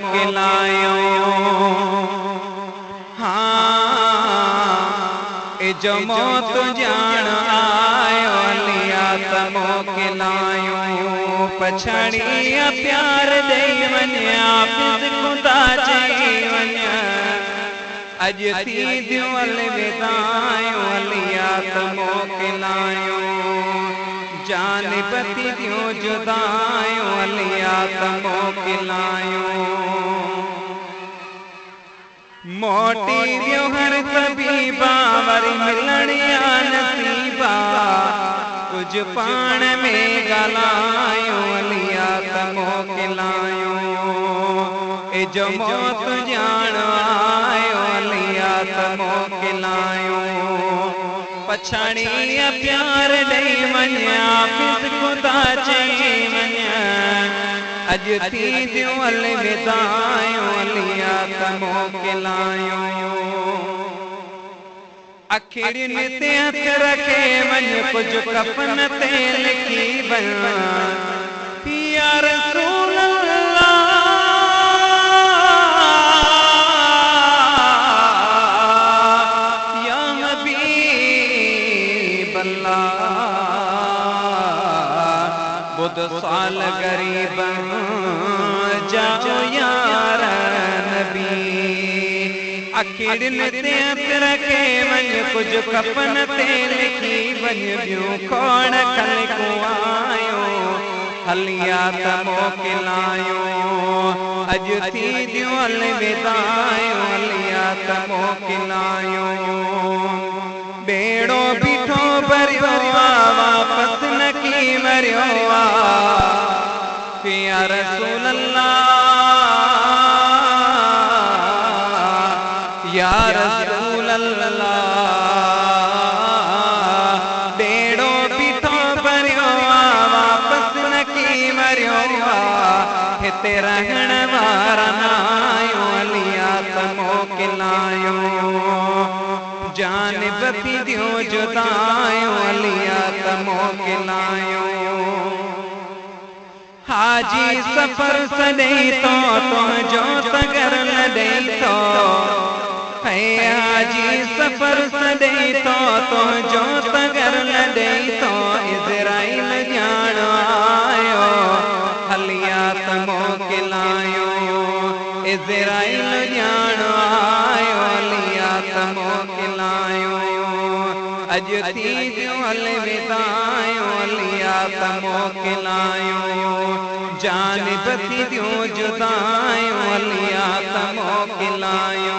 मोकिलायो। हाँ जो मौत जान आयो अलिया त मोकिलायो। पछड़िया प्यार दई वञा पिस खुदा चई वञा। अज थी दियो अलविदायो अलिया त मोकिलायो। जानिब थी दियो जुदायो अलिया त मोकिलायो। मोटी वियो हर तबीबा वरी मिलणिया नसीबा। कुछ पाण में ॻाल्हायो अलिया त मोकिलायो। ए जो मौत जान आयो अलिया त मोकिलायो। पछड़िया प्यार ॾई वञा पिस खुदा चई वञा। अज थी दियो अलविदायो अलिया त मोकिलायो। अखिड़ियुनि ते हथ रखे वञ कुछ कफन ते लिखी वञ। या रसूल अल्लाह या हबीब अल्लाह। बुध साल गरीब जाओ यार नबी। अखिड़ियुनि ते हथ रखे वञ कुछ कफन ते लिखी वञ। ॿियूं खोड़ खलकूं आयो हलिया त मोकिलायो। अज थी दियो अलविदायो अलिया त मोकिलायो। बेड़ो बीठो भरियो वापस न की मरियो। या रसूल अल्लाह या रसूल अल्लाह। बेड़ो बीठो भरियो वापस न की मरियो। हिते रहण वारा नायो अलिया त मोकिलायो। जानिब थी दियो जुदायो अलिया त मोकिलायो। हाजी सफर सॾई तो तुंहिंजो तगर न ॾेई थो। हाजी सफर सॾई तो तुंहिंजो तगर न ॾेई थो। इज़राइल ॼाण आयो हलिया त मोकिलायो। इज़राइल ॼाण आयो हलिया त मोकिलायो। अज थी दियो अलविदायो अलिया त मोकिलायो। जानिब थी दियो जुदायो अलिया त मोकिलायो।